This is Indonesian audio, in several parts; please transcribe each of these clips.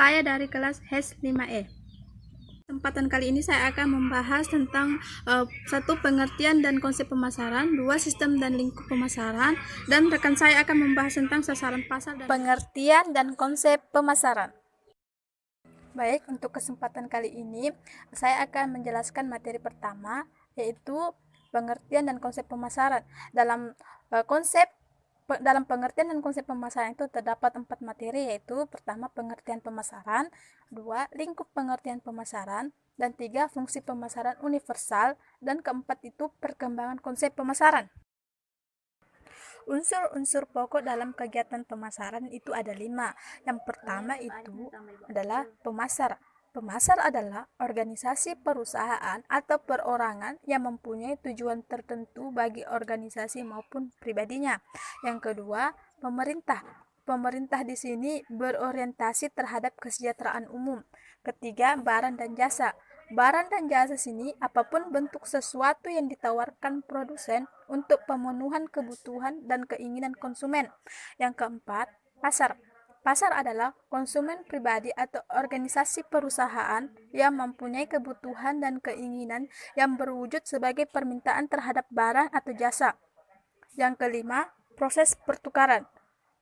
Saya dari kelas HES 5E. Kesempatan kali ini saya akan membahas tentang satu, pengertian dan konsep pemasaran, dua, sistem dan lingkup pemasaran, dan rekan saya akan membahas tentang sasaran pasar dan pengertian dan konsep pemasaran. Baik, untuk kesempatan kali ini saya akan menjelaskan materi pertama, yaitu pengertian dan konsep pemasaran. Dalam pengertian dan konsep pemasaran itu terdapat 4 materi, yaitu pertama pengertian pemasaran, 2 lingkup pengertian pemasaran, dan 3 fungsi pemasaran universal, dan keempat itu perkembangan konsep pemasaran. Unsur-unsur pokok dalam kegiatan pemasaran itu ada 5. Yang pertama itu adalah pemasar. Pemasar adalah organisasi perusahaan atau perorangan yang mempunyai tujuan tertentu bagi organisasi maupun pribadinya. Yang kedua, pemerintah. Pemerintah di sini berorientasi terhadap kesejahteraan umum. Ketiga, barang dan jasa. Barang dan jasa sini apapun bentuk sesuatu yang ditawarkan produsen untuk pemenuhan kebutuhan dan keinginan konsumen. Yang keempat, pasar. Pasar adalah konsumen pribadi atau organisasi perusahaan yang mempunyai kebutuhan dan keinginan yang berwujud sebagai permintaan terhadap barang atau jasa. Yang kelima, proses pertukaran.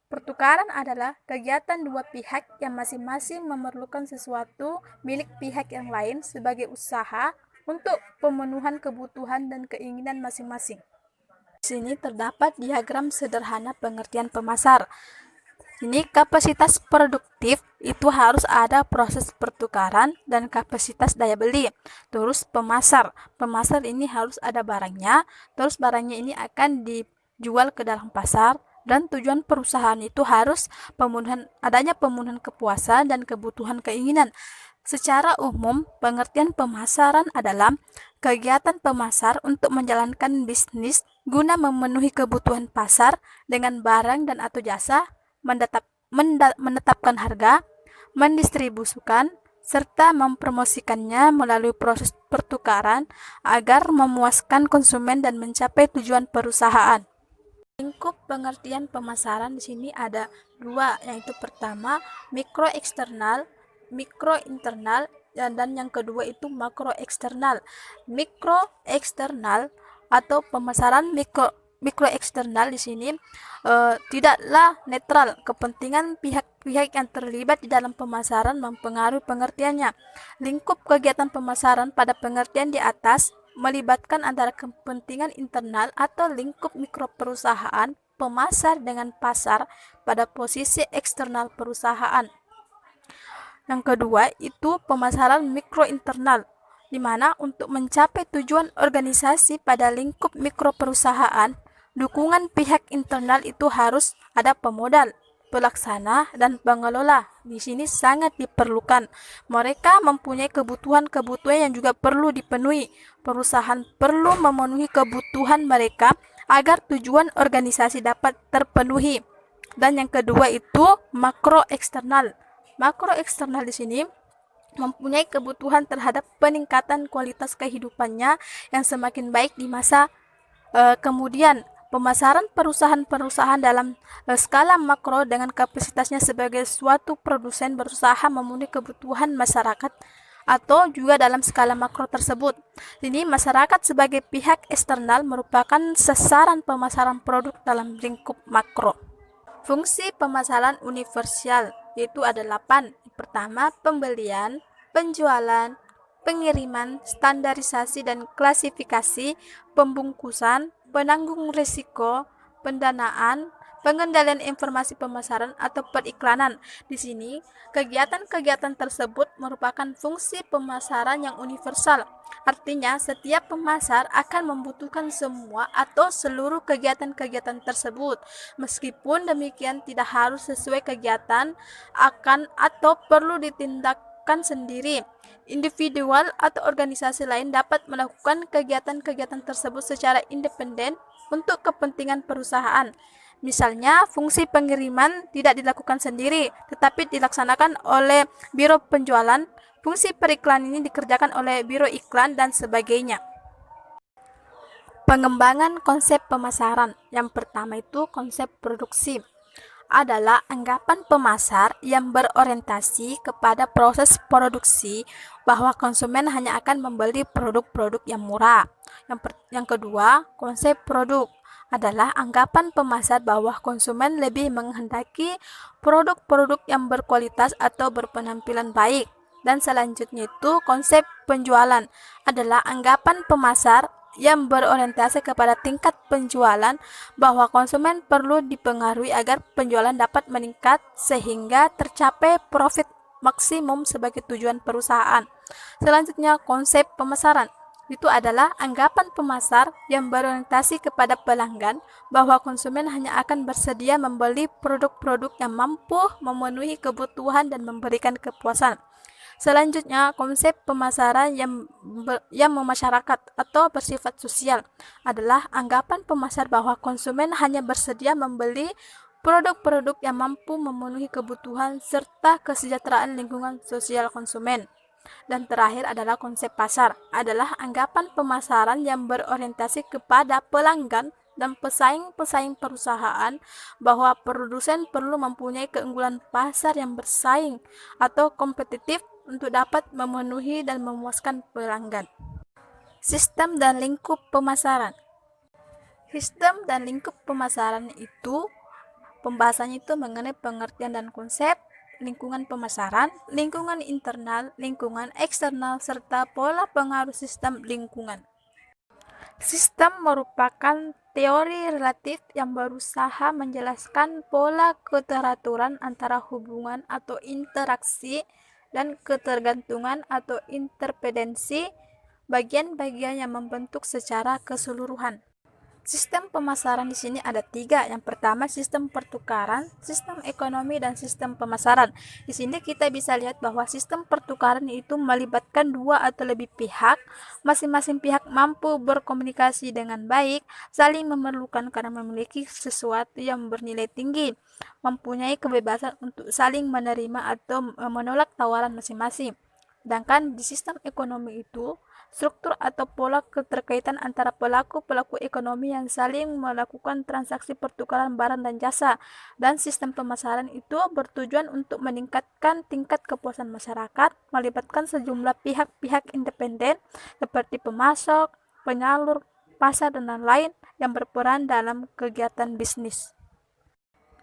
Pertukaran adalah kegiatan dua pihak yang masing-masing memerlukan sesuatu milik pihak yang lain sebagai usaha untuk pemenuhan kebutuhan dan keinginan masing-masing. Di sini terdapat diagram sederhana pengertian pemasar. Ini kapasitas produktif itu harus ada proses pertukaran dan kapasitas daya beli. Terus pemasar. Pemasar ini harus ada barangnya, terus barangnya ini akan dijual ke dalam pasar. Dan tujuan perusahaan itu harus adanya pemenuhan kepuasan dan kebutuhan keinginan. Secara umum, pengertian pemasaran adalah kegiatan pemasar untuk menjalankan bisnis guna memenuhi kebutuhan pasar dengan barang dan atau jasa, menetapkan harga, mendistribusikan, serta mempromosikannya melalui proses pertukaran agar memuaskan konsumen dan mencapai tujuan perusahaan. Lingkup pengertian pemasaran di sini ada 2, yaitu pertama mikro eksternal, mikro internal, dan yang kedua itu makro eksternal. Mikro eksternal atau pemasaran mikro eksternal di sini tidaklah netral. Kepentingan pihak-pihak yang terlibat di dalam pemasaran mempengaruhi pengertiannya. Lingkup kegiatan pemasaran pada pengertian di atas melibatkan antara kepentingan internal atau lingkup mikro perusahaan pemasar dengan pasar pada posisi eksternal perusahaan. Yang kedua itu pemasaran mikro internal, di mana untuk mencapai tujuan organisasi pada lingkup mikro perusahaan, dukungan pihak internal itu harus ada pemodal, pelaksana, dan pengelola. Di sini sangat diperlukan. Mereka mempunyai kebutuhan-kebutuhan yang juga perlu dipenuhi. Perusahaan perlu memenuhi kebutuhan mereka agar tujuan organisasi dapat terpenuhi. Dan yang kedua itu makro eksternal. Makro eksternal di sini mempunyai kebutuhan terhadap peningkatan kualitas kehidupannya yang semakin baik di masa kemudian. Pemasaran perusahaan-perusahaan dalam skala makro dengan kapasitasnya sebagai suatu produsen berusaha memenuhi kebutuhan masyarakat atau juga dalam skala makro tersebut. Ini masyarakat sebagai pihak eksternal merupakan sasaran pemasaran produk dalam lingkup makro. Fungsi pemasaran universal yaitu ada 8. Pertama, pembelian, penjualan, pengiriman, standarisasi dan klasifikasi, pembungkusan, penanggung risiko, pendanaan, pengendalian informasi pemasaran atau periklanan. Di sini, kegiatan-kegiatan tersebut merupakan fungsi pemasaran yang universal. Artinya, setiap pemasar akan membutuhkan semua atau seluruh kegiatan-kegiatan tersebut. Meskipun demikian, tidak harus sesuai kegiatan akan atau perlu ditindakkan sendiri. Individual atau organisasi lain dapat melakukan kegiatan-kegiatan tersebut secara independen untuk kepentingan perusahaan. Misalnya, fungsi pengiriman tidak dilakukan sendiri, tetapi dilaksanakan oleh biro penjualan. Fungsi periklan ini dikerjakan oleh biro iklan dan sebagainya. Pengembangan konsep pemasaran. Yang pertama itu konsep produksi. adalah anggapan pemasar yang berorientasi kepada proses produksi bahwa konsumen hanya akan membeli produk-produk yang murah. Yang kedua, konsep produk adalah anggapan pemasar bahwa konsumen lebih menghendaki produk-produk yang berkualitas atau berpenampilan baik. Dan selanjutnya itu konsep penjualan adalah anggapan pemasar yang berorientasi kepada tingkat penjualan bahwa konsumen perlu dipengaruhi agar penjualan dapat meningkat sehingga tercapai profit maksimum sebagai tujuan perusahaan. Selanjutnya konsep pemasaran itu adalah anggapan pemasar yang berorientasi kepada pelanggan bahwa konsumen hanya akan bersedia membeli produk-produk yang mampu memenuhi kebutuhan dan memberikan kepuasan. Selanjutnya, konsep pemasaran yang memasyarakat atau bersifat sosial adalah anggapan pemasar bahwa konsumen hanya bersedia membeli produk-produk yang mampu memenuhi kebutuhan serta kesejahteraan lingkungan sosial konsumen. Dan terakhir adalah konsep pasar, adalah anggapan pemasaran yang berorientasi kepada pelanggan dan pesaing-pesaing perusahaan bahwa produsen perlu mempunyai keunggulan pasar yang bersaing atau kompetitif untuk dapat memenuhi dan memuaskan pelanggan. Sistem dan lingkup pemasaran. Sistem dan lingkup pemasaran itu pembahasannya itu mengenai pengertian dan konsep lingkungan pemasaran, lingkungan internal, lingkungan eksternal, serta pola pengaruh sistem lingkungan. Sistem merupakan teori relatif yang berusaha menjelaskan pola keteraturan antara hubungan atau interaksi dan ketergantungan atau interdependensi bagian-bagian yang membentuk secara keseluruhan. Sistem pemasaran di sini ada 3. Yang pertama sistem pertukaran, sistem ekonomi, dan sistem pemasaran. Di sini kita bisa lihat bahwa sistem pertukaran itu melibatkan 2 atau lebih pihak. Masing-masing pihak mampu berkomunikasi dengan baik, saling memerlukan karena memiliki sesuatu yang bernilai tinggi, mempunyai kebebasan untuk saling menerima atau menolak tawaran masing-masing. Sedangkan di sistem ekonomi itu, struktur atau pola keterkaitan antara pelaku-pelaku ekonomi yang saling melakukan transaksi pertukaran barang dan jasa, dan sistem pemasaran itu bertujuan untuk meningkatkan tingkat kepuasan masyarakat, melibatkan sejumlah pihak-pihak independen seperti pemasok, penyalur, pasar, dan lain-lain yang berperan dalam kegiatan bisnis.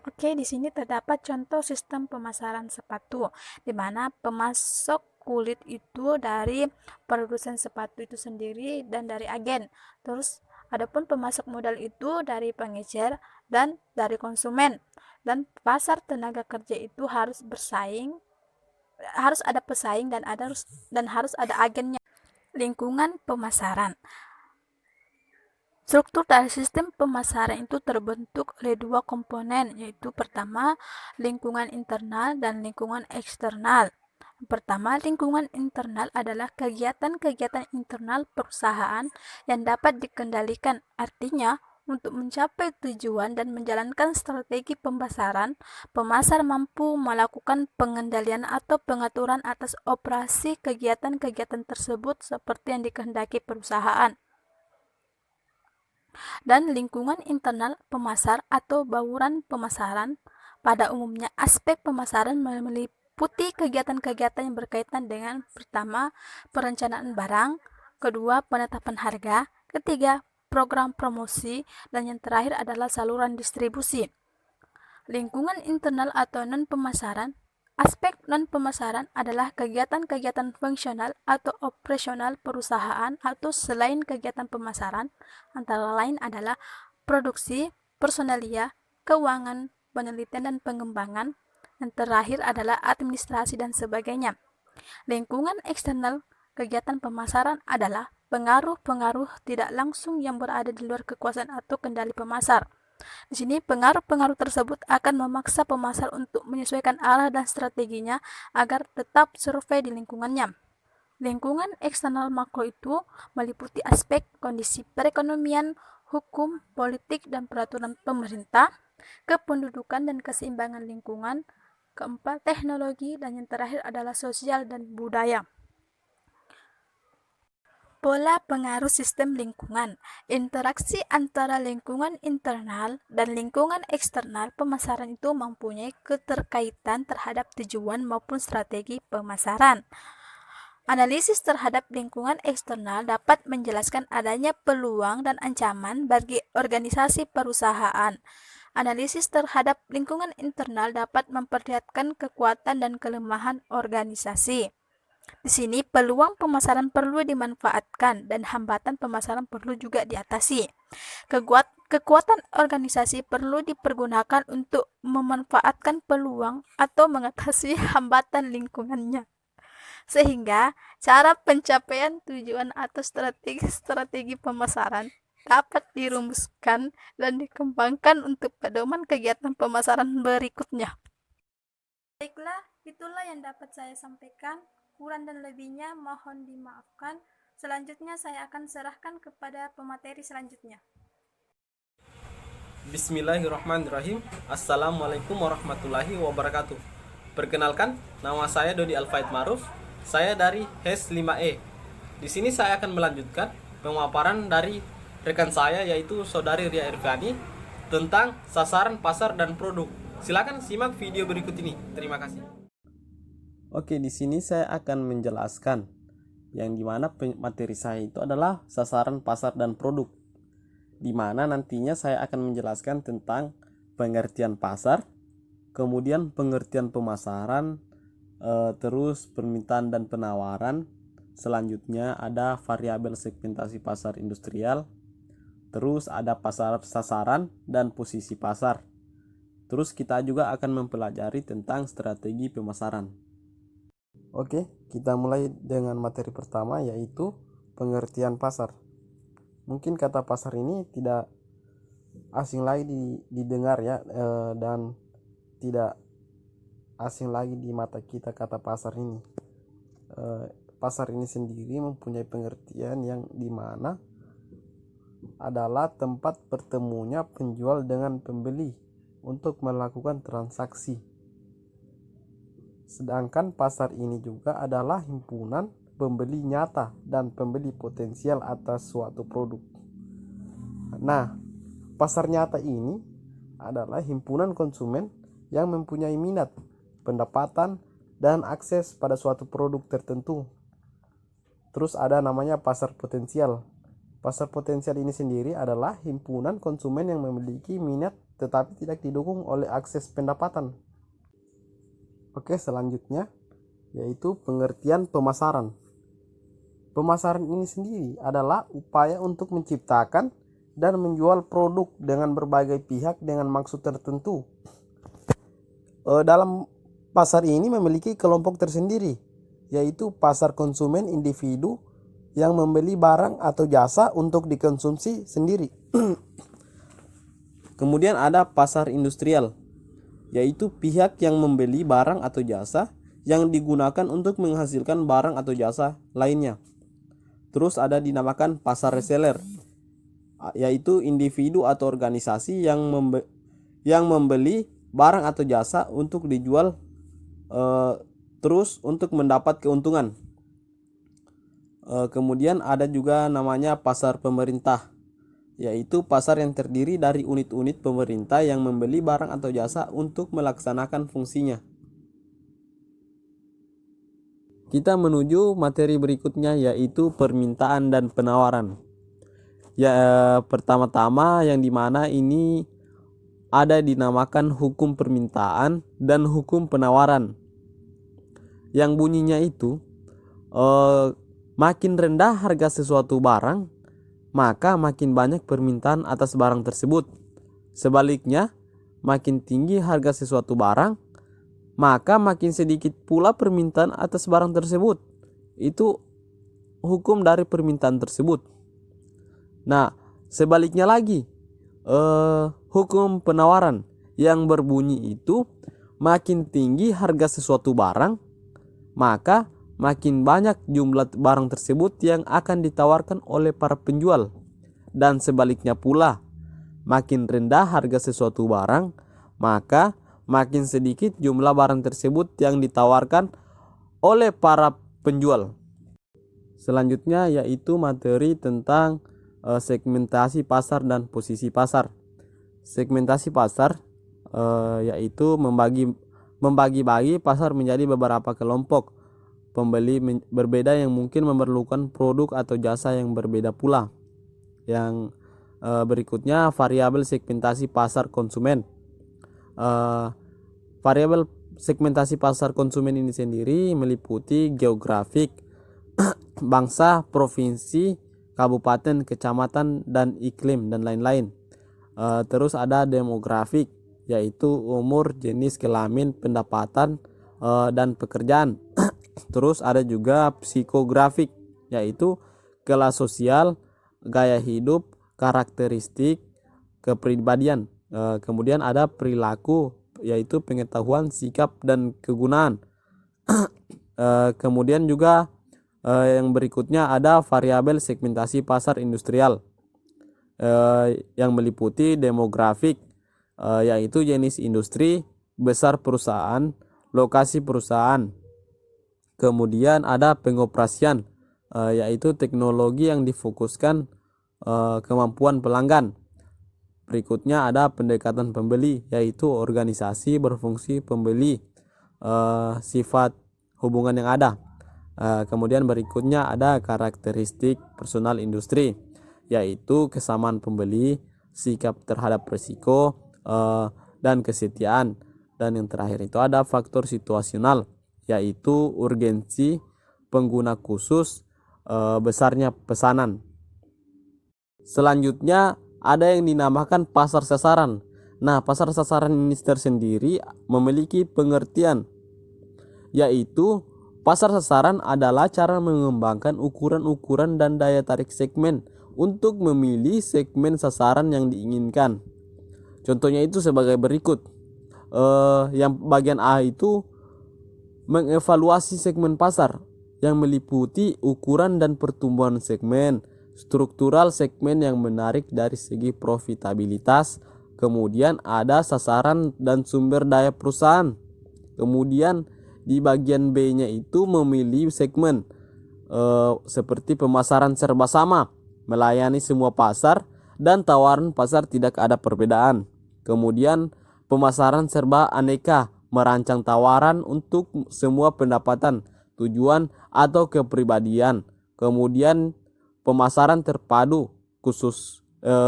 Oke, di sini terdapat contoh sistem pemasaran sepatu, di mana pemasok kulit itu dari produsen sepatu itu sendiri dan dari agen. Terus adapun pemasok modal itu dari pengecer dan dari konsumen. Dan pasar tenaga kerja itu harus bersaing, harus ada pesaing dan harus ada agennya. Lingkungan pemasaran. Struktur dari sistem pemasaran itu terbentuk oleh 2 komponen, yaitu pertama lingkungan internal dan lingkungan eksternal. Pertama, lingkungan internal adalah kegiatan-kegiatan internal perusahaan yang dapat dikendalikan. Artinya, untuk mencapai tujuan dan menjalankan strategi pemasaran, pemasar mampu melakukan pengendalian atau pengaturan atas operasi kegiatan-kegiatan tersebut seperti yang dikehendaki perusahaan. Dan lingkungan internal pemasar atau bauran pemasaran, pada umumnya aspek pemasaran meliputi kegiatan-kegiatan yang berkaitan dengan pertama, perencanaan barang, kedua, penetapan harga, ketiga, program promosi, dan yang terakhir adalah saluran distribusi. Lingkungan internal atau non-pemasaran. Aspek non-pemasaran adalah kegiatan-kegiatan fungsional atau operasional perusahaan atau selain kegiatan pemasaran, antara lain adalah produksi, personalia, keuangan, penelitian dan pengembangan. Yang terakhir adalah administrasi dan sebagainya. Lingkungan eksternal kegiatan pemasaran adalah pengaruh-pengaruh tidak langsung yang berada di luar kekuasaan atau kendali pemasar. Di sini pengaruh-pengaruh tersebut akan memaksa pemasar untuk menyesuaikan arah dan strateginya agar tetap survei di lingkungannya. Lingkungan eksternal makro itu meliputi aspek kondisi perekonomian, hukum, politik, dan peraturan pemerintah, kependudukan dan keseimbangan lingkungan, keempat teknologi, dan yang terakhir adalah sosial dan budaya. Pola pengaruh sistem lingkungan. Interaksi antara lingkungan internal dan lingkungan eksternal pemasaran itu mempunyai keterkaitan terhadap tujuan maupun strategi pemasaran. Analisis terhadap lingkungan eksternal dapat menjelaskan adanya peluang dan ancaman bagi organisasi perusahaan. Analisis terhadap lingkungan internal dapat memperlihatkan kekuatan dan kelemahan organisasi. Di sini peluang pemasaran perlu dimanfaatkan dan hambatan pemasaran perlu juga diatasi. Kekuatan organisasi perlu dipergunakan untuk memanfaatkan peluang atau mengatasi hambatan lingkungannya. Sehingga cara pencapaian tujuan atau strategi pemasaran dapat dirumuskan dan dikembangkan untuk pedoman kegiatan pemasaran berikutnya. Baiklah, itulah yang dapat saya sampaikan. Kurang dan lebihnya mohon dimaafkan. Selanjutnya saya akan serahkan kepada pemateri selanjutnya. Bismillahirrahmanirrahim. Assalamualaikum warahmatullahi wabarakatuh. Perkenalkan, nama saya Dodi Alfaid Maruf. Saya dari HES 5E. Di sini saya akan melanjutkan pemaparan dari rekan saya yaitu Saudari Ria Irfani tentang sasaran pasar dan produk. Silakan simak video berikut ini. Terima kasih. Oke, di sini saya akan menjelaskan yang dimana materi saya itu adalah sasaran pasar dan produk, di mana nantinya saya akan menjelaskan tentang pengertian pasar, kemudian pengertian pemasaran, terus permintaan dan penawaran. Selanjutnya ada variabel segmentasi pasar industrial, terus ada pasar sasaran dan posisi pasar. Terus kita juga akan mempelajari tentang strategi pemasaran. Oke, kita mulai dengan materi pertama yaitu pengertian pasar. Mungkin kata pasar ini tidak asing lagi didengar ya, dan tidak asing lagi di mata kita kata pasar ini. Pasar ini sendiri mempunyai pengertian yang dimana adalah tempat bertemunya penjual dengan pembeli untuk melakukan transaksi. Sedangkan pasar ini juga adalah himpunan pembeli nyata dan pembeli potensial atas suatu produk. Nah, pasar nyata ini adalah himpunan konsumen yang mempunyai minat, pendapatan, dan akses pada suatu produk tertentu. Terus ada namanya pasar potensial. Pasar potensial ini sendiri adalah himpunan konsumen yang memiliki minat tetapi tidak didukung oleh akses pendapatan. Oke, selanjutnya yaitu pengertian pemasaran. Pemasaran ini sendiri adalah upaya untuk menciptakan dan menjual produk dengan berbagai pihak dengan maksud tertentu. Dalam pasar ini memiliki kelompok tersendiri, yaitu pasar konsumen individu yang membeli barang atau jasa untuk dikonsumsi sendiri. Kemudian ada pasar industrial, yaitu pihak yang membeli barang atau jasa yang digunakan untuk menghasilkan barang atau jasa lainnya. Terus ada dinamakan pasar reseller, yaitu individu atau organisasi yang membeli barang atau jasa untuk dijual terus untuk mendapat keuntungan. Kemudian ada juga namanya pasar pemerintah, yaitu pasar yang terdiri dari unit-unit pemerintah yang membeli barang atau jasa untuk melaksanakan fungsinya. Kita menuju materi berikutnya yaitu permintaan dan penawaran. Pertama-tama yang dimana ini ada dinamakan hukum permintaan dan hukum penawaran. Yang bunyinya itu makin rendah harga sesuatu barang, maka makin banyak permintaan atas barang tersebut. Sebaliknya, makin tinggi harga sesuatu barang, maka makin sedikit pula permintaan atas barang tersebut. Itu hukum dari permintaan tersebut. Nah, sebaliknya lagi, hukum penawaran yang berbunyi itu makin tinggi harga sesuatu barang, maka makin banyak jumlah barang tersebut yang akan ditawarkan oleh para penjual. Dan sebaliknya pula, makin rendah harga sesuatu barang, maka makin sedikit jumlah barang tersebut yang ditawarkan oleh para penjual. Selanjutnya yaitu materi tentang segmentasi pasar dan posisi pasar. Segmentasi pasar yaitu membagi-bagi pasar menjadi beberapa kelompok pembeli berbeda yang mungkin memerlukan produk atau jasa yang berbeda pula. Yang berikutnya variabel segmentasi pasar konsumen. Variabel segmentasi pasar konsumen ini sendiri meliputi geografik, bangsa, provinsi, kabupaten, kecamatan, dan iklim, dan lain-lain. Terus ada demografik, yaitu umur, jenis kelamin, pendapatan, dan pekerjaan. Terus ada juga psikografik, yaitu kelas sosial, gaya hidup, karakteristik, kepribadian. Kemudian ada perilaku, yaitu pengetahuan, sikap, dan kegunaan. Kemudian juga yang berikutnya ada variabel segmentasi pasar industrial yang meliputi demografik, yaitu jenis industri, besar perusahaan, lokasi perusahaan. Kemudian ada pengoperasian, yaitu teknologi yang difokuskan kemampuan pelanggan. Berikutnya ada pendekatan pembeli, yaitu organisasi berfungsi pembeli, sifat hubungan yang ada. Kemudian berikutnya ada karakteristik personal industri, yaitu kesamaan pembeli, sikap terhadap risiko, dan kesetiaan. Dan yang terakhir itu ada faktor situasional, yaitu urgensi pengguna khusus, besarnya pesanan. Selanjutnya ada yang dinamakan pasar sasaran. Nah, pasar sasaran ini tersendiri memiliki pengertian, yaitu pasar sasaran adalah cara mengembangkan ukuran-ukuran dan daya tarik segmen untuk memilih segmen sasaran yang diinginkan. Contohnya itu sebagai berikut. Yang bagian A itu mengevaluasi segmen pasar yang meliputi ukuran dan pertumbuhan segmen, struktural segmen yang menarik dari segi profitabilitas, kemudian ada sasaran dan sumber daya perusahaan. Kemudian di bagian B-nya itu memilih segmen seperti pemasaran serba sama, melayani semua pasar, dan tawaran pasar tidak ada perbedaan. Kemudian pemasaran serba aneka, merancang tawaran untuk semua pendapatan, tujuan, atau kepribadian. Kemudian pemasaran terpadu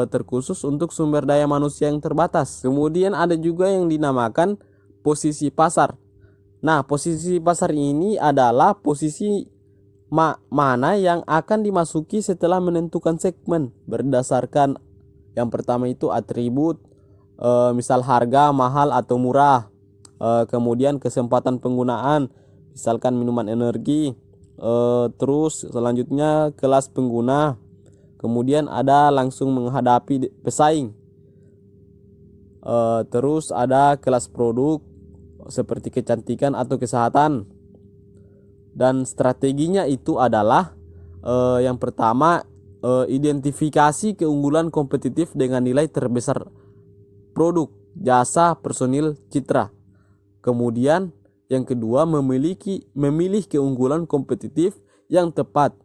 terkhusus untuk sumber daya manusia yang terbatas. Kemudian ada juga yang dinamakan posisi pasar. Nah, posisi pasar ini adalah posisi mana yang akan dimasuki setelah menentukan segmen berdasarkan yang pertama itu atribut, misal harga, mahal atau murah. Kemudian kesempatan penggunaan, misalkan minuman energi. Terus selanjutnya kelas pengguna. Kemudian ada langsung menghadapi pesaing. Terus ada kelas produk seperti kecantikan atau kesehatan. Dan strateginya itu adalah yang pertama identifikasi keunggulan kompetitif dengan nilai terbesar produk, jasa, personil, citra. Kemudian yang kedua memilih keunggulan kompetitif yang tepat.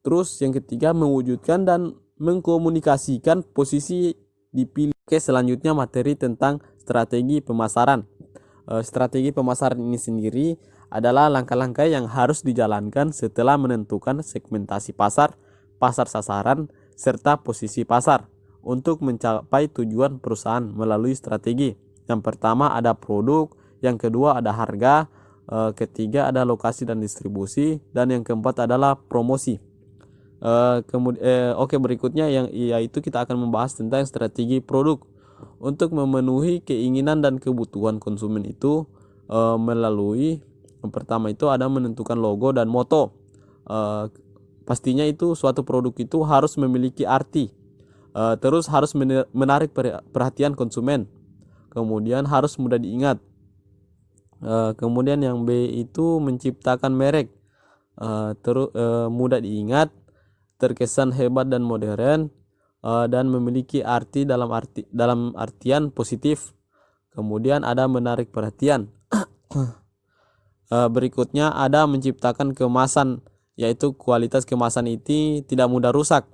Terus yang ketiga mewujudkan dan mengkomunikasikan posisi dipilih. Oke, selanjutnya materi tentang strategi pemasaran. Strategi pemasaran ini sendiri adalah langkah-langkah yang harus dijalankan setelah menentukan segmentasi pasar, pasar sasaran, serta posisi pasar untuk mencapai tujuan perusahaan melalui strategi. Yang pertama ada produk, yang kedua ada harga, ketiga ada lokasi dan distribusi, dan yang keempat adalah promosi. Berikutnya yaitu kita akan membahas tentang strategi produk. Untuk memenuhi keinginan dan kebutuhan konsumen itu melalui yang pertama itu ada menentukan logo dan moto. Pastinya itu suatu produk itu harus memiliki arti, terus harus menarik perhatian konsumen, kemudian harus mudah diingat. Kemudian yang B itu menciptakan merek, mudah diingat, terkesan hebat dan modern, dan memiliki arti dalam artian positif. Kemudian ada menarik perhatian. Berikutnya ada menciptakan kemasan yaitu kualitas kemasan itu tidak mudah rusak.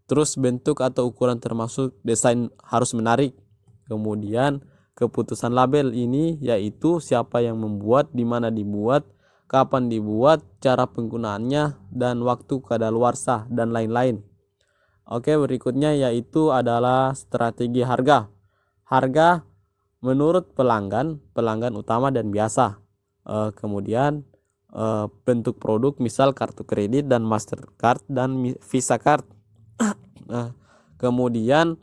Terus bentuk atau ukuran termasuk desain harus menarik. Kemudian keputusan label ini yaitu siapa yang membuat, di mana dibuat, kapan dibuat, cara penggunaannya, dan waktu kadaluarsa, dan lain-lain. Oke, berikutnya yaitu adalah strategi harga. Harga menurut pelanggan, pelanggan utama dan biasa. Kemudian bentuk produk, misal kartu kredit dan Mastercard dan Visa Card. Kemudian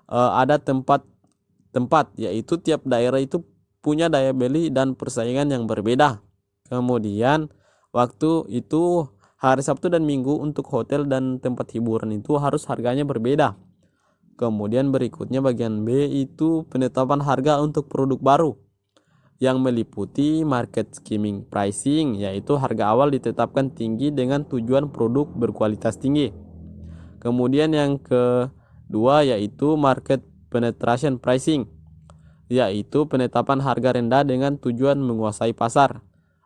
ada tempat, yaitu tiap daerah itu punya daya beli dan persaingan yang berbeda. Kemudian waktu itu hari Sabtu dan Minggu untuk hotel dan tempat hiburan itu harus harganya berbeda. Kemudian berikutnya bagian B itu penetapan harga untuk produk baru yang meliputi market skimming pricing, yaitu harga awal ditetapkan tinggi dengan tujuan produk berkualitas tinggi. Kemudian yang kedua yaitu market penetration pricing, yaitu penetapan harga rendah dengan tujuan menguasai pasar.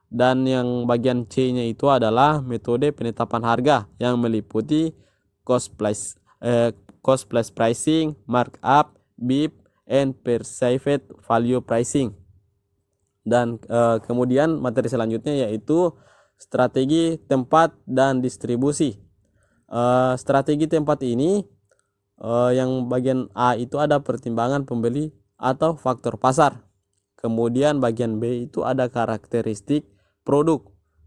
Dan yang bagian C-nya itu adalah metode penetapan harga yang meliputi cost plus pricing, markup, BIP, and perceived value pricing. Dan kemudian materi selanjutnya yaitu strategi tempat dan distribusi. Strategi tempat ini yang bagian A itu ada pertimbangan pembeli atau faktor pasar. Kemudian bagian B itu ada karakteristik produk,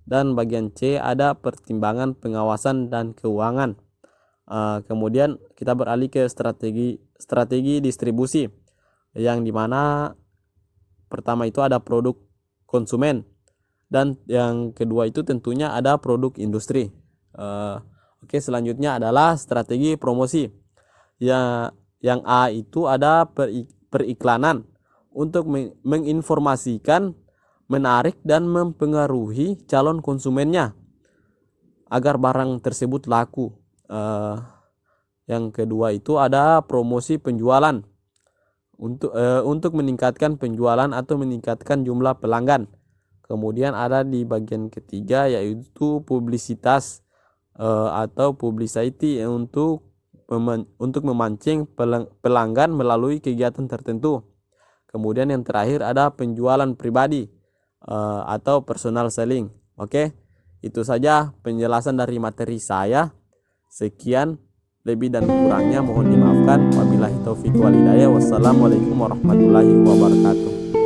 dan bagian C ada pertimbangan pengawasan dan keuangan. Kemudian kita beralih ke strategi distribusi, yang dimana pertama itu ada produk konsumen, dan yang kedua itu tentunya ada produk industri. Oke, selanjutnya adalah strategi promosi. Yang A itu ada periklanan untuk menginformasikan, menarik dan mempengaruhi calon konsumennya agar barang tersebut laku. Yang kedua itu ada promosi penjualan untuk meningkatkan penjualan atau meningkatkan jumlah pelanggan. Kemudian ada di bagian ketiga yaitu publisitas atau publicity untuk memancing pelanggan melalui kegiatan tertentu. Kemudian yang terakhir ada penjualan pribadi atau personal selling. Oke, itu saja penjelasan dari materi saya. Sekian, lebih dan kurangnya mohon dimaafkan. Wabillahi taufiq wal hidayah. Wassalamualaikum warahmatullahi wabarakatuh.